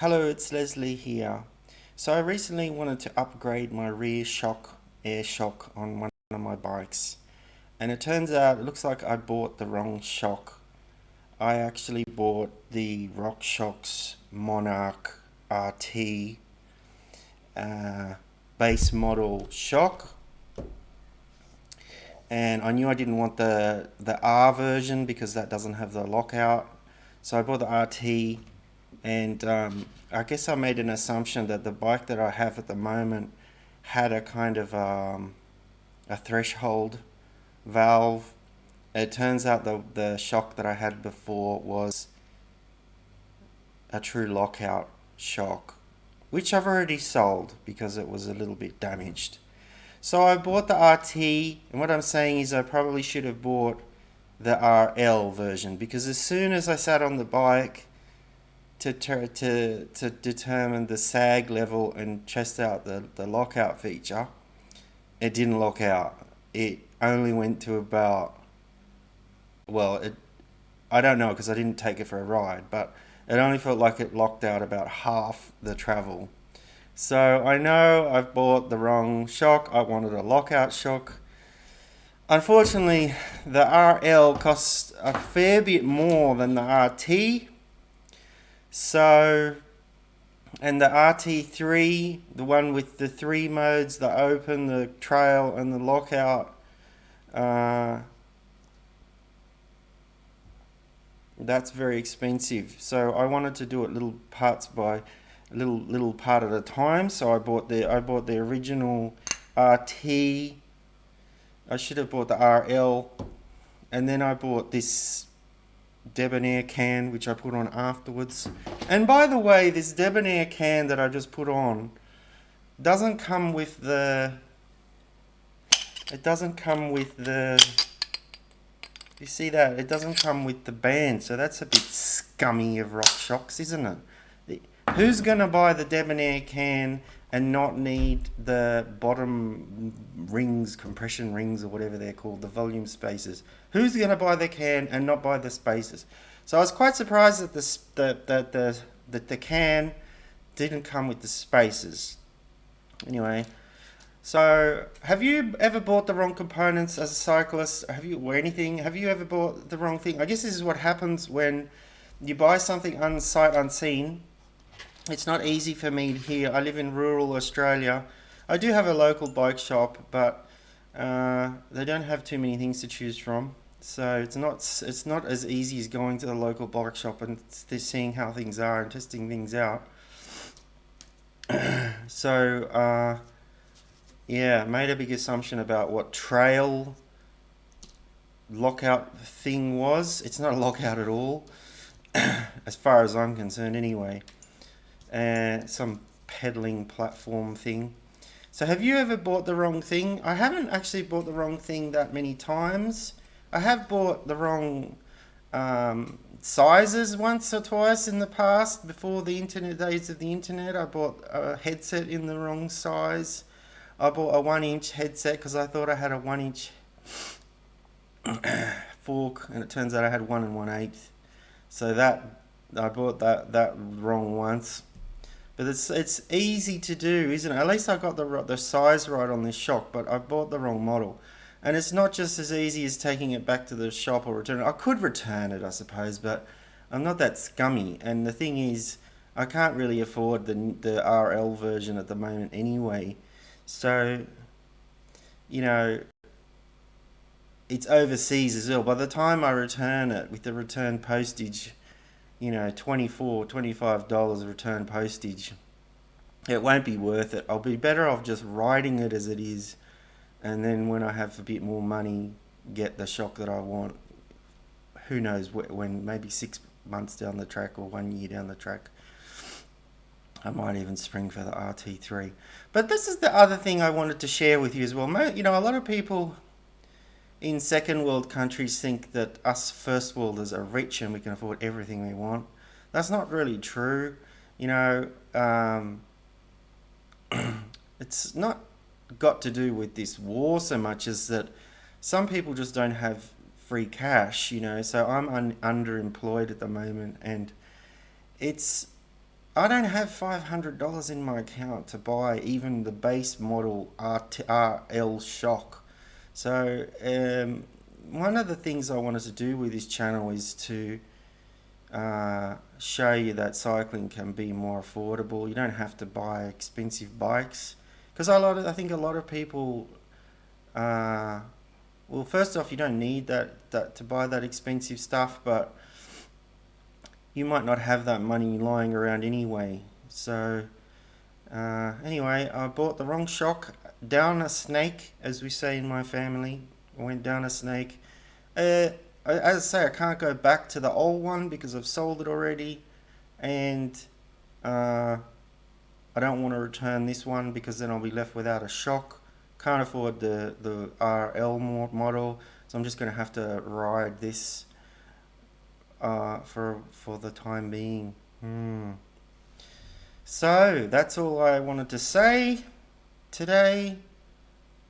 Hello, it's Leslie here. So I recently wanted to upgrade my air shock on one of my bikes. And it turns out, it looks like I bought the wrong shock. I actually bought the Rockshox Monarch RT base model shock. And I knew I didn't want the R version because that doesn't have the lockout. So I bought the RT. And I guess I made an assumption that the bike that I have at the moment had a kind of a threshold valve. It turns out the shock that I had before was a true lockout shock, which I've already sold because it was a little bit damaged. So I bought the RT, and what I'm saying is I probably should have bought the RL version because as soon as I sat on the bike to determine the sag level and test out the lockout feature, it didn't lock out. It only went to about, well, I don't know because I didn't take it for a ride, but it only felt like it locked out about half the travel. So I know I've bought the wrong shock. I wanted a lockout shock. Unfortunately, the RL costs a fair bit more than the RT. So, and the RT3, the one with the three modes, the open, the trail, and the lockout, that's very expensive. So I wanted to do it little parts by little part at a time. So I bought the original RT. I should have bought the RL, and then I bought this debonair can which I put on afterwards. And by the way, this debonair can that I just put on doesn't come with the you see that? It doesn't come with the band, so that's a bit scummy of Rockshox, isn't it? Who's gonna buy the debonair can and not need the bottom rings, compression rings or whatever they're called, the volume spacers? Who's gonna buy the can and not buy the spacers? So I was quite surprised that the can didn't come with the spacers. Anyway, so have you ever bought the wrong components as a cyclist? Have you ever bought the wrong thing? I guess this is what happens when you buy something sight unseen. It's not easy for me here. I live in rural Australia. I do have a local bike shop, but they don't have too many things to choose from. So it's not as easy as going to the local bike shop and seeing how things are and testing things out. So yeah, made a big assumption about what trail lockout thing was. It's not a lockout at all, as far as I'm concerned anyway. Some pedaling platform thing. So have you ever bought the wrong thing? I haven't actually bought the wrong thing that many times. I have bought the wrong sizes once or twice in the past. Before the days of the internet, I bought a headset in the wrong size. I bought a 1-inch headset because I thought I had a 1-inch fork, and it turns out I had 1 1/8. So I bought that wrong once. But it's easy to do, isn't it? At least I got the size right on this shock, but I bought the wrong model. And it's not just as easy as taking it back to the shop or return it. I could return it, I suppose, but I'm not that scummy. And the thing is, I can't really afford the RL version at the moment anyway. So, you know, it's overseas as well. By the time I return it with the return postage, $25 return postage, it won't be worth it. I'll be better off just riding it as it is, and then when I have a bit more money, get the shock that I want. Who knows when, maybe 6 months down the track or 1 year down the track, I might even spring for the RT3. But this is the other thing I wanted to share with you as well. A lot of people in second world countries think that us first worlders are rich and we can afford everything we want. That's not really true. It's not got to do with this war so much as that some people just don't have free cash. So I'm underemployed at the moment, and it's I don't have $500 in my account to buy even the base model RL Shock. So one of the things I wanted to do with this channel is to show you that cycling can be more affordable. You don't have to buy expensive bikes, because I think a lot of people, well, first off, you don't need that to buy that expensive stuff, but you might not have that money lying around anyway. So anyway, I bought the wrong shock, down a snake, as we say in my family. I went down a snake. As I say, I can't go back to the old one because I've sold it already, and I don't want to return this one because then I'll be left without a shock. Can't afford the RL model, so I'm just going to have to ride this for the time being. So that's all I wanted to say today.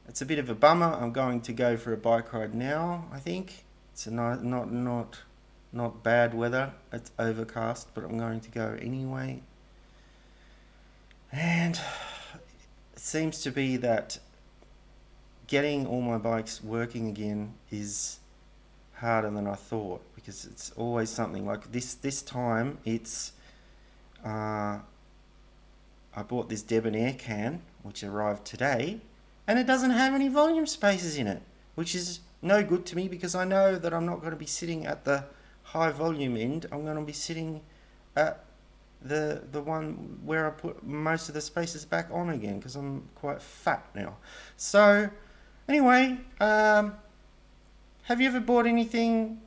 It's a bit of a bummer. I'm going to go for a bike ride now. I think it's not bad weather. It's overcast, but I'm going to go anyway. And it seems to be that getting all my bikes working again is harder than I thought, because it's always something like this time. It's I bought this Debonair can, which arrived today, and it doesn't have any volume spaces in it, which is no good to me because I know that I'm not going to be sitting at the high volume end. I'm going to be sitting at the one where I put most of the spaces back on again, because I'm quite fat now. So anyway, have you ever bought anything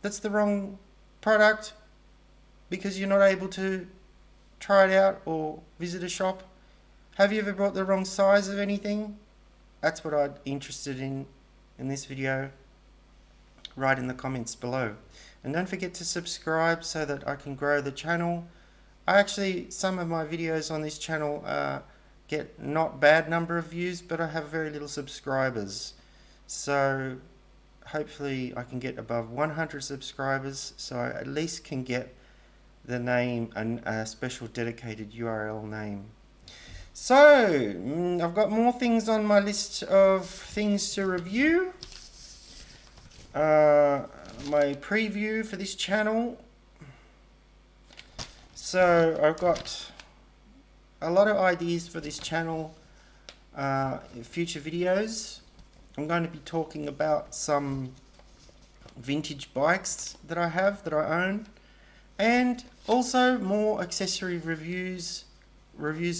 that's the wrong product because you're not able to try it out or visit a shop? Have you ever bought the wrong size of anything? That's what I'm interested in this video. Write in the comments below. And don't forget to subscribe so that I can grow the channel. Some of my videos on this channel get not bad number of views, but I have very little subscribers. So hopefully I can get above 100 subscribers, so I at least can get the name and a special dedicated URL name. So I've got more things on my list of things to review. My preview for this channel. So I've got a lot of ideas for this channel, future videos. I'm going to be talking about some vintage bikes that I have, that I own, and also more accessory reviews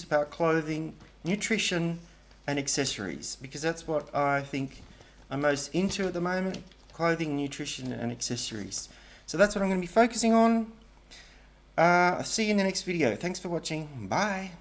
about clothing, nutrition, and accessories, because that's what I think I'm most into at the moment: clothing, nutrition, and accessories. So that's what I'm going to be focusing on. I'll see you in the next video. Thanks for watching. Bye.